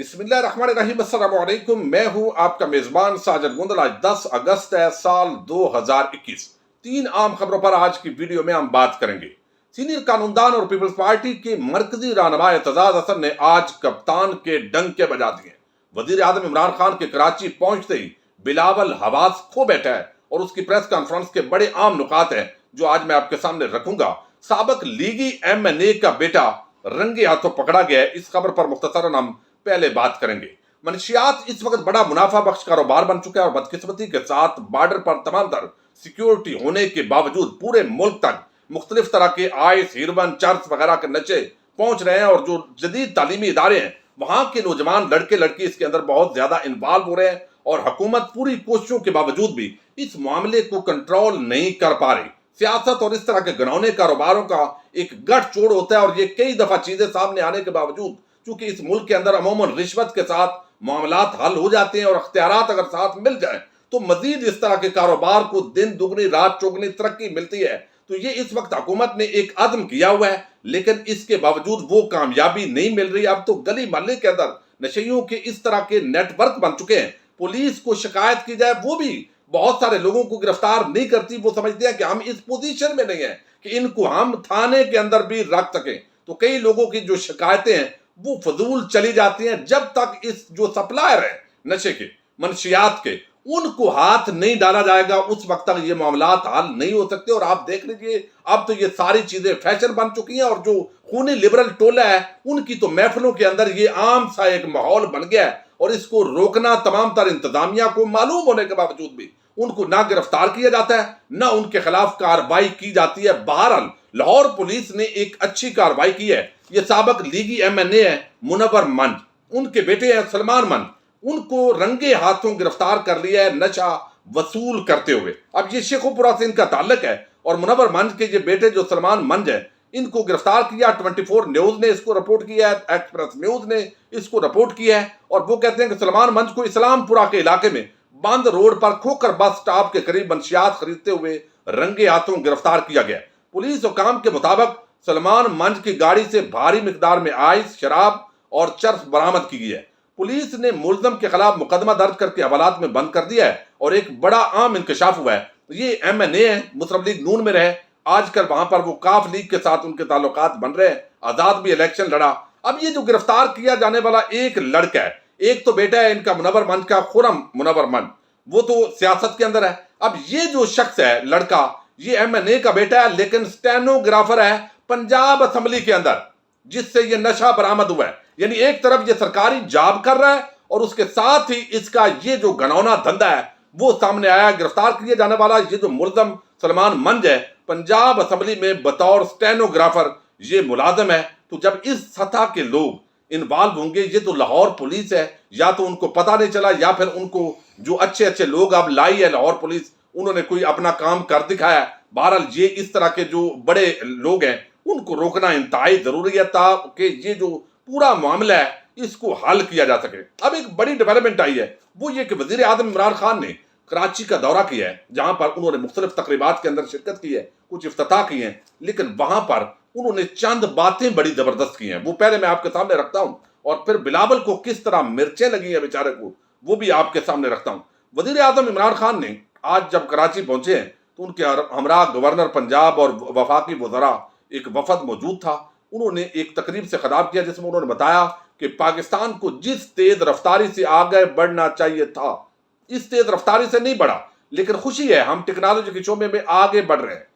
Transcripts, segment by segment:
बिस्मिल्लाहिर्रहमानिर्रहीम। अस्सलाम वालेकुम। मैं हूं आपका मेजबान साजिद गुंदल। आज 10 अगस्त है, साल 2021। 3 आम खबरों पर आज की वीडियो में हम बात करेंगे। सीनियर कानूनदान और पीपल्स पार्टी के मरकजी रहनुमा एतजाज हसन ने आज कप्तान के डंके बजा दिए। वजीर आजम इमरान खान के कराची पहुंचते ही बिलावल हवास खो बैठा है और उसकी प्रेस कॉन्फ्रेंस के बड़े आम नुकात हैं जो आज मैं आपके सामने रखूंगा। साबिक लीगी MNA का बेटा रंगे हाथों पकड़ा गया है। इस खबर पर मुख्तसरन हम पहले बात करेंगे। मनशियात इस वक्त बड़ा मुनाफा बख्श कारोबार बन चुका है और बदकिस्मती के साथ बॉर्डर पर तमाम तर सिक्योरिटी होने के बावजूद पूरे मुल्क तक मुख्तलिफ तरह के आइस, हीरोइन, चर्च वगैरह के नशे पहुंच रहे हैं और जो जदीद तालीमी इदारे हैं वहां के नौजवान लड़के लड़की इसके अंदर बहुत ज्यादा इन्वॉल्व हो रहे हैं और हुकूमत पूरी कोशिशों के बावजूद भी इस मामले को कंट्रोल नहीं कर पा रही। सियासत और इस तरह के घिनौने कारोबारों का एक गठजोड़ होता है और ये कई दफा चीजें सामने आने के बावजूद चूंकि इस मुल्क के अंदर अमूमन रिश्वत के साथ मामलात हल हो जाते हैं और अख्तियारात अगर साथ मिल जाए तो मजीद इस तरह के कारोबार को दिन दुगनी रात चौगनी तरक्की मिलती है। तो ये इस वक्त हुकूमत ने एक अज़्म किया हुआ है लेकिन इसके बावजूद वो कामयाबी नहीं मिल रही। अब तो गली मोहल्ले के अंदर नशेइयों के इस तरह के नेटवर्क बन चुके हैं। पुलिस को शिकायत की जाए वो भी बहुत सारे लोगों को गिरफ्तार नहीं करती। वो समझते हैं कि हम इस पोजीशन में नहीं है कि इनको हम थाने के अंदर भी रख सकें। तो कई लोगों की जो शिकायतें हैं वो फजूल चली जाती हैं जब तक इस जो सप्लायर है नशे के, मनशियात के, उनको हाथ नहीं डाला जाएगा उस वक्त तक ये मामलात हल नहीं हो सकते। और आप देख लीजिए अब तो ये सारी चीजें फैशन बन चुकी हैं और जो खूनी लिबरल टोला है उनकी तो महफिलों के अंदर ये आम सा एक माहौल बन गया है और इसको रोकना तमाम तर इंतजामिया को मालूम होने के बावजूद भी उनको ना गिरफ्तार किया जाता है ना उनके खिलाफ कार्रवाई की जाती है। बहरहाल लाहौर पुलिस ने एक अच्छी कार्रवाई की है। ये साबिक लीगी MNA है मुनव्वर मंज, उनके बेटे हैं सलमान मंज, उनको रंगे हाथों गिरफ्तार कर लिया है नशा वसूल करते हुए। अब ये शेखोपुरा से इनका ताल्लुक है और मुनव्वर मंज के ये बेटे जो सलमान मंज है इनको गिरफ्तार किया। 24 न्यूज ने इसको रिपोर्ट किया है, एक्सप्रेस न्यूज ने इसको रिपोर्ट किया है और वो कहते हैं कि सलमान मंज को इस्लामपुरा के इलाके में बंद रोड पर खोकर बस स्टॉप के करीब मंशियात खरीदते हुए रंगे हाथों गिरफ्तार किया गया। पुलिस हुकाम के मुताबिक सलमान मंज की गाड़ी से भारी मिकदार में आइस, शराब और चर्स बरामद की गई है। पुलिस ने मुलजम के खिलाफ मुकदमा दर्ज करके हवालात में बंद कर दिया है और एक बड़ा आम इंकशाफ हुआ है। ये MNA है, मुस्लिम लीग नून में रहे, आजकल वहां पर वो काफ लीग के साथ उनके ताल्लुकात बन रहे हैं, आजाद भी इलेक्शन लड़ा। अब ये जो गिरफ्तार किया जाने वाला एक लड़का है, एक तो बेटा है इनका मुनव्वर मंज का, खुरम मुनव्वर मंज, वो तो सियासत के अंदर है। अब ये जो शख्स है लड़का, ये MNA का बेटा है लेकिन स्टेनोग्राफर है पंजाब असेंबली के अंदर जिससे ये नशा बरामद हुआ है। यानी एक तरफ ये सरकारी जॉब कर रहा है और उसके साथ ही इसका ये जो घनौना धंधा है वो सामने आया। गिरफ्तार किए जाने वाला ये जो मुलजम सलमान मंज है पंजाब असेंबली में बतौर स्टेनोग्राफर ये मुलाजिम है। तो जब इस सतह के लोग इन्वॉल्व होंगे, ये तो लाहौर पुलिस है, या तो उनको पता नहीं चला या फिर उनको जो अच्छे अच्छे लोग अब लाई है लाहौर पुलिस उन्होंने कोई अपना काम कर दिखाया। बहरहाल ये इस तरह के जो बड़े लोग हैं उनको रोकना इंतहाई जरूरी है ताकि ये जो पूरा मामला है इसको हल किया जा सके। अब एक बड़ी डेवलपमेंट आई है वो ये कि वजीर आजम इमरान खान ने कराची का दौरा किया है जहां पर उन्होंने मुख्तलिफ तकरीबात के अंदर शिरकत की है, कुछ इफ्तिताह किए हैं, लेकिन वहां पर उन्होंने चंद बातें बड़ी जबरदस्त की हैं। वो पहले मैं आपके सामने रखता हूं और फिर बिलावल को किस तरह मिर्चें लगी हैं बेचारे को वो भी आपके सामने रखता हूं। वजीर आजम इमरान खान ने आज जब कराची पहुंचे हैं तो उनके हमरा गवर्नर पंजाब और वफाकी वज़रा एक वफद मौजूद था। उन्होंने एक तकरीब से खिताब किया जिसमें उन्होंने बताया कि पाकिस्तान को जिस तेज रफ्तारी से आगे बढ़ना चाहिए था इस तेज रफ्तारी से नहीं बढ़ा, लेकिन खुशी है हम टेक्नोलॉजी के शोबे में आगे बढ़ रहे हैं।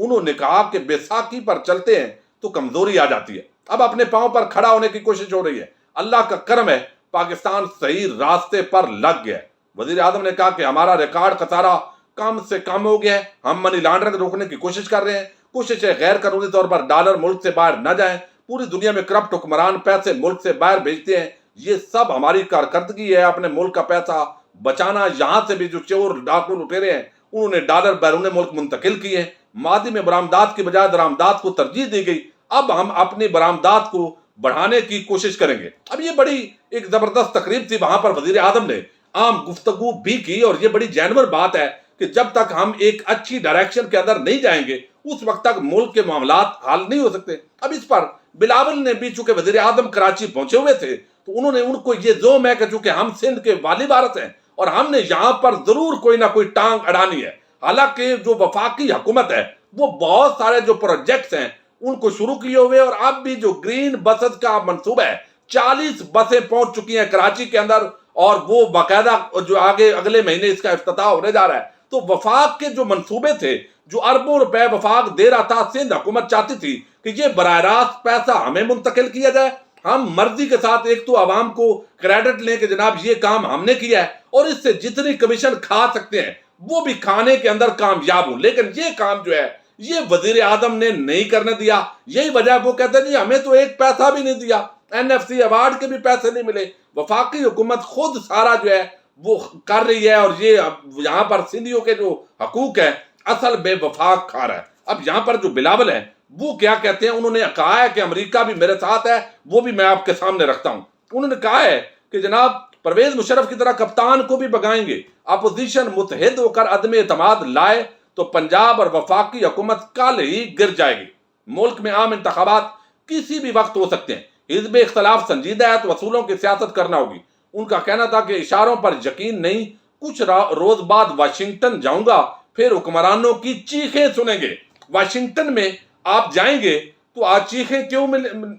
उन्होंने कहा कि बैसाखी पर चलते हैं तो कमजोरी आ जाती है, अब अपने पांव पर खड़ा होने की कोशिश हो रही है। अल्लाह का करम है पाकिस्तान सही रास्ते पर लग गया है। वजीर आजम ने कहा कि हमारा रिकॉर्ड खसारा कम से कम हो गया है, हम मनी लॉन्ड्रिंग रोकने की कोशिश कर रहे हैं, कोशिश है गैर कानूनी तौर पर डॉलर मुल्क से बाहर न जाए, पूरी दुनिया में करप्ट हुक्मरान पैसे मुल्क से बाहर भेजते हैं, ये सब हमारी कारकर्दगी है, अपने मुल्क का पैसा बचाना। यहाँ से भी जो चोर डाकू लुटेरे हैं उन्होंने डॉलर बैरून मुल्क मुंतकिल किए हैं, मादी में बरामदात की बजाय दरामदात को तरजीह दी गई, अब हम अपनी बरामदात को बढ़ाने की कोशिश करेंगे। अब ये बड़ी एक जबरदस्त तकरीब थी, वहां पर वजीर आजम ने आम गुफ्तगू भी की और ये बड़ी जानवर बात है कि जब तक हम एक अच्छी डायरेक्शन के अंदर नहीं जाएंगे उस वक्त तक मुल्क के मामलात हल नहीं हो सकते। अब इस पर بلاول نے بھی چونکہ وزیر اعظم کراچی پہنچے ہوئے تھے تو انہوں نے ان کو یہ زوم ہے کہ چونکہ ہم سندھ کے والی وارث ہیں اور ہم نے یہاں پر ضرور کوئی نہ کوئی ٹانگ اڑانی ہے. حالانکہ جو وفاقی حکومت ہے وہ بہت سارے جو پروجیکٹس ہیں ان کو شروع کیے ہوئے، اور اب بھی جو گرین بسز کا منصوبہ ہے 40 بسیں پہنچ چکی ہیں کراچی کے اندر، اور وہ باقاعدہ جو آگے اگلے مہینے اس کا افتتاح ہونے جا رہا ہے. تو وفاق کے جو منصوبے تھے، جو اربوں روپے وفاق دے رہا تھا، سندھ حکومت چاہتی تھی کہ یہ براہ راست پیسہ ہمیں منتقل کیا جائے، ہم مرضی کے ساتھ ایک تو عوام کو کریڈٹ لیں کہ جناب یہ کام ہم نے کیا ہے، اور اس سے جتنی کمیشن کھا سکتے ہیں وہ بھی کھانے کے اندر کامیاب ہوں. لیکن یہ کام جو ہے یہ وزیر اعظم نے نہیں کرنے دیا. یہی وجہ وہ کہتے ہیں جی ہمیں تو ایک پیسہ بھی نہیں دیا، NFC ایوارڈ کے بھی پیسے نہیں ملے. وفاقی حکومت خود سارا جو ہے وہ کر رہی ہے، اور یہ یہاں پر سندھیوں کے جو حقوق ہے اصل بے وفاق کھا رہا ہے. اب یہاں پر جو بلاول ہے وہ کیا کہتے ہیں، انہوں نے کہا ہے کہ امریکہ بھی میرے ساتھ ہے، وہ بھی میں آپ کے سامنے رکھتا ہوں. انہوں نے کہا ہے کہ جناب پرویز مشرف کی طرح کپتان کو بھی بگائیں گے، اپوزیشن متحد ہو کر عدم اعتماد لائے تو پنجاب اور وفاقی حکومت کل ہی گر جائے گی. ملک میں عام انتخابات کسی بھی وقت ہو سکتے ہیں، حزب اختلاف سنجیدہ ہے تو اصولوں کی سیاست کرنا ہوگی. ان کا کہنا تھا کہ اشاروں پر یقین نہیں، کچھ روز بعد واشنگٹن جاؤں گا، پھر حکمرانوں کی چیخیں سنیں گے. واشنگٹن میں آپ جائیں گے تو آج چیخیں کیوں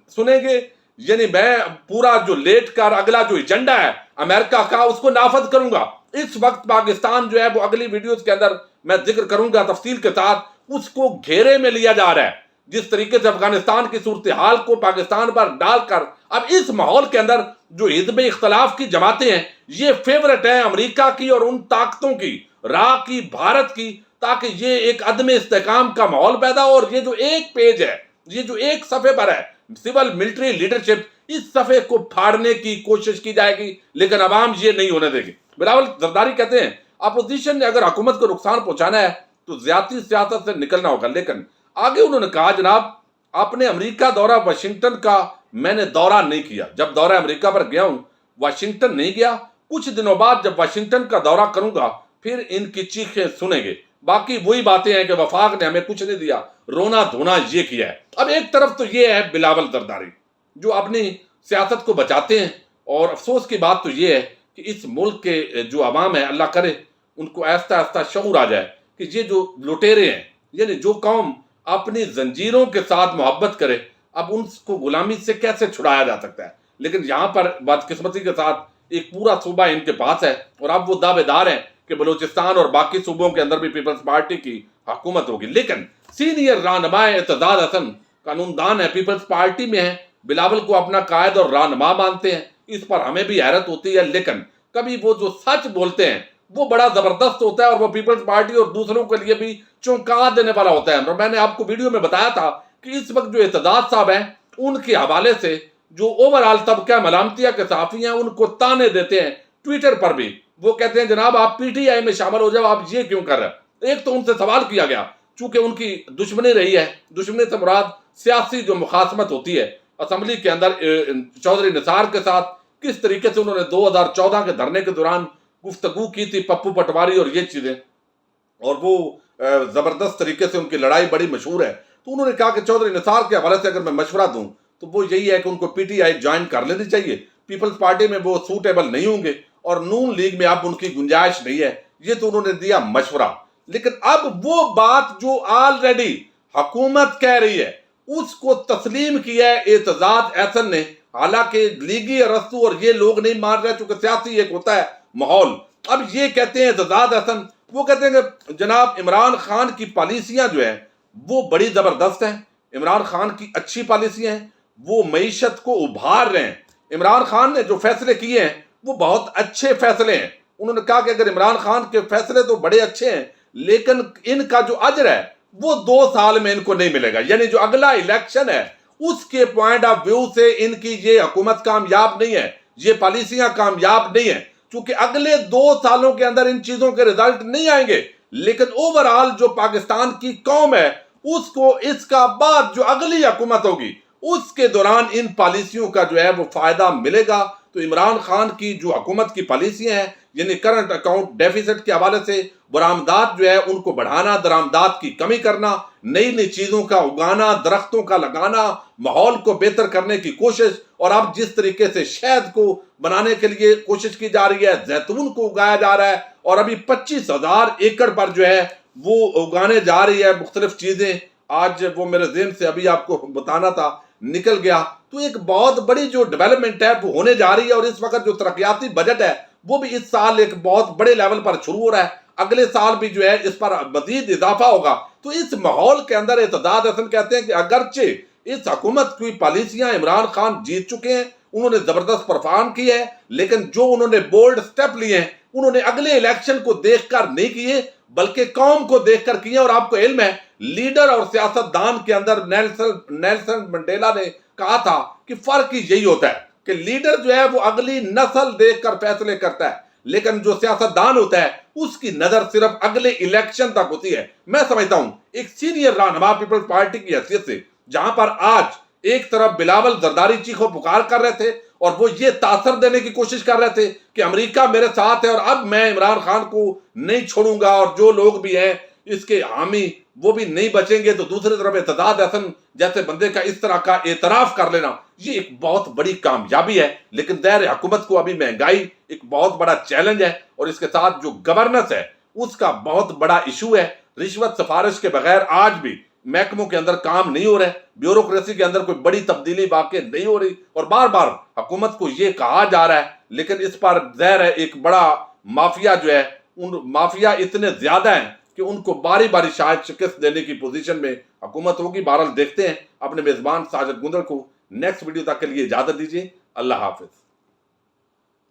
سنیں گے؟ یعنی میں پورا جو لیٹ کر اگلا جو ایجنڈا ہے امریکہ کا اس کو نافذ کروں گا. اس وقت پاکستان جو ہے وہ اگلی ویڈیوز کے اندر میں ذکر کروں گا تفصیل کے ساتھ، اس کو گھیرے میں لیا جا رہا ہے. جس طریقے سے افغانستان کی صورتحال کو پاکستان پر ڈال کر اب اس ماحول کے اندر جو حزب اختلاف کی جماعتیں ہیں یہ فیورٹ ہیں امریکہ کی اور ان طاقتوں کی، راہ کی، بھارت کی، تاکہ یہ ایک عدم استحکام کا ماحول پیدا ہو. اور یہ جو ایک پیج ہے، یہ جو ایک صفحے پر ہے سول ملٹری لیڈرشپ، اس صفحے کو پھاڑنے کی کوشش کی جائے گی، لیکن عوام یہ نہیں ہونے دے گی. بلاول زرداری کہتے ہیں اپوزیشن نے اگر حکومت کو نقصان پہنچانا ہے تو زیادتی سیاست سے نکلنا ہوگا. لیکن آگے انہوں نے کہا جناب آپ نے امریکہ دورہ واشنگٹن کا میں نے دورہ نہیں کیا، جب دورہ امریکہ پر گیا ہوں واشنگٹن نہیں گیا. کچھ دنوں بعد جب واشنگٹن کا دورہ کروں گا پھر ان کی چیخیں سنیں گے. باقی وہی باتیں ہیں کہ وفاق نے ہمیں کچھ نہیں دیا، رونا دھونا یہ کیا ہے. اب ایک طرف تو یہ ہے بلاول زرداری جو اپنی سیاست کو بچاتے ہیں، اور افسوس کی بات تو یہ ہے کہ اس ملک کے جو عوام ہے اللہ کرے ان کو آہستہ آہستہ شعور آ جائے کہ یہ جو لٹیرے ہیں، یعنی جو قوم اپنی زنجیروں کے ساتھ محبت کرے اب ان کو غلامی سے کیسے چھڑایا جا سکتا ہے. لیکن یہاں پر بدقسمتی کے ساتھ ایک پورا صوبہ ان کے پاس ہے، اور اب وہ دعوے دار ہیں کہ بلوچستان اور باقی صوبوں کے اندر بھی پیپلز پارٹی کی حکومت ہوگی. لیکن سینئر رہنما اعتزاز حسن قانون دان ہے، پیپلز پارٹی میں ہیں، بلاول کو اپنا قائد اور رہنما مانتے ہیں. اس پر ہمیں بھی حیرت ہوتی ہے، لیکن کبھی وہ جو سچ بولتے ہیں وہ بڑا زبردست ہوتا ہے، اور وہ پیپلز پارٹی اور دوسروں کے لیے بھی چونکا دینے والا ہوتا ہے. اور میں نے آپ کو ویڈیو میں بتایا تھا کہ اس وقت جو اعتزاز صاحب ہیں ان کے حوالے سے جو اوورال طبقہ ملامتیہ کے صحافی ہیں ان کو تانے دیتے ہیں ٹویٹر پر بھی. وہ کہتے ہیں جناب آپ PTI میں شامل ہو جاؤ، آپ یہ کیوں کر رہے ہیں؟ ایک تو ان سے سوال کیا گیا چونکہ ان کی دشمنی رہی ہے، دشمنی سے مراد سیاسی جو مخاصمت ہوتی ہے اسمبلی کے اندر چودھری نثار کے ساتھ، کس طریقے سے انہوں نے 2014 کے دھرنے کے دوران گفتگو کی تھی پپو پٹواری اور یہ چیزیں، اور وہ زبردست طریقے سے ان کی لڑائی بڑی مشہور ہے. تو انہوں نے کہا کہ چودھری نثار کے حوالے سے اگر میں مشورہ دوں تو وہ یہی ہے کہ ان کو PTI جوائن کر لینی چاہیے، پیپلز پارٹی میں وہ سوٹیبل نہیں ہوں گے، اور نون لیگ میں اب ان کی گنجائش نہیں ہے. یہ تو انہوں نے دیا مشورہ. لیکن اب وہ بات جو آلریڈی حکومت کہہ رہی ہے اس کو تسلیم کیا ہے اعتزاز احسن نے، حالانکہ لیگی ارسطو اور یہ لوگ نہیں مان رہے چونکہ سیاسی ایک ہوتا ہے ماحول. اب یہ کہتے ہیں اعتزاز احسن، وہ کہتے ہیں کہ جناب عمران خان کی پالیسیاں جو ہیں وہ بڑی زبردست ہیں، عمران خان کی اچھی پالیسیاں ہیں، وہ معیشت کو ابھار رہے ہیں. عمران خان نے جو فیصلے کیے ہیں وہ بہت اچھے فیصلے ہیں. انہوں نے کہا کہ اگر عمران خان کے فیصلے تو بڑے اچھے ہیں لیکن ان کا جو اجر ہے وہ 2 سال میں ان کو نہیں ملے گا. یعنی جو اگلا الیکشن ہے اس کے پوائنٹ آف ویو سے ان کی یہ حکومت کامیاب نہیں ہے، یہ پالیسیاں کامیاب نہیں ہیں، چونکہ اگلے 2 سالوں کے اندر ان چیزوں کے رزلٹ نہیں آئیں گے. لیکن اوورال جو پاکستان کی قوم ہے اس کو اس کا بعد جو اگلی حکومت ہوگی اس کے دوران ان پالیسیوں کا جو ہے وہ فائدہ ملے گا. تو عمران خان کی جو حکومت کی پالیسیاں ہیں یعنی کرنٹ اکاؤنٹ ڈیفیسٹ کے حوالے سے برآمدات جو ہے ان کو بڑھانا، درآمدات کی کمی کرنا، नई नई चीजों का उगाना, दरख्तों का लगाना, माहौल को बेहतर करने की कोशिश, और अब जिस तरीके से शहद को बनाने के लिए कोशिश की जा रही है, जैतून को उगाया जा रहा है, और अभी 25,000 एकड़ पर जो है वो उगाने जा रही है मुख्तलिफ चीजें। आज वो मेरे ज़हन से अभी आपको बताना था, निकल गया। तो एक बहुत बड़ी जो डेवलपमेंट है वो होने जा रही है, और इस वक्त जो तरक्याती बजट है वो भी इस साल एक बहुत बड़े लेवल पर शुरू हो रहा है। अगले साल भी जो है इस पर मजीद इजाफा होगा। तो इस माहौल के अंदर एतदाद हसन कहते हैं कि अगरचे इस हुकूमत की पॉलिसियां इमरान खान जीत चुके हैं, उन्होंने जबरदस्त परफॉर्म किया है, लेकिन जो उन्होंने बोल्ड स्टेप लिए हैं उन्होंने अगले इलेक्शन को देखकर नहीं किए, बल्कि कौम को देखकर किए। और आपको इल्म है, लीडर और सियासतदान के अंदर नेल्सन मंडेला ने कहा था कि फर्क ही यही होता है कि लीडर जो है वो अगली नस्ल देखकर फैसले करता है, लेकिन जो सियासतदान होता है उसकी नजर सिर्फ अगले इलेक्शन तक होती है। मैं समझता हूं एक सीनियर रहनुमा पीपल्स पार्टी की हैसियत से, जहां पर आज एक तरफ बिलावल जरदारी चीखो पुकार कर रहे थे और वो ये तासर देने की कोशिश कर रहे थे कि अमेरिका मेरे साथ है और अब मैं इमरान खान को नहीं छोड़ूंगा, और जो लोग भी हैं इसके हामी वो भी नहीं बचेंगे, तो दूसरी तरफ एतदाद हसन जैसे बंदे का इस तरह का एतराफ कर लेना ये एक बहुत बड़ी कामयाबी है। लेकिन दैर हुकूमत को अभी महंगाई एक बहुत बड़ा चैलेंज है, और इसके साथ जो गवर्नेंस है उसका बहुत बड़ा इशू है। रिश्वत सिफारिश के बगैर आज भी महकमों के अंदर काम नहीं हो रहा है, ब्यूरोक्रेसी के अंदर कोई बड़ी तब्दीली वाकई नहीं हो रही, और बार बार हुकूमत को यह कहा जा रहा है, लेकिन इस पर ज़ाहिर है एक बड़ा माफिया जो है, उन माफिया इतने ज्यादा हैं कि उनको बारी बारी शायद शिकस्त देने की पोजीशन में हुकूमत होगी। बहरहाल देखते हैं। अपने मेजबान साजिद गुंदड़ को नेक्स्ट वीडियो तक के लिए इजाजत दीजिए। अल्लाह हाफिज।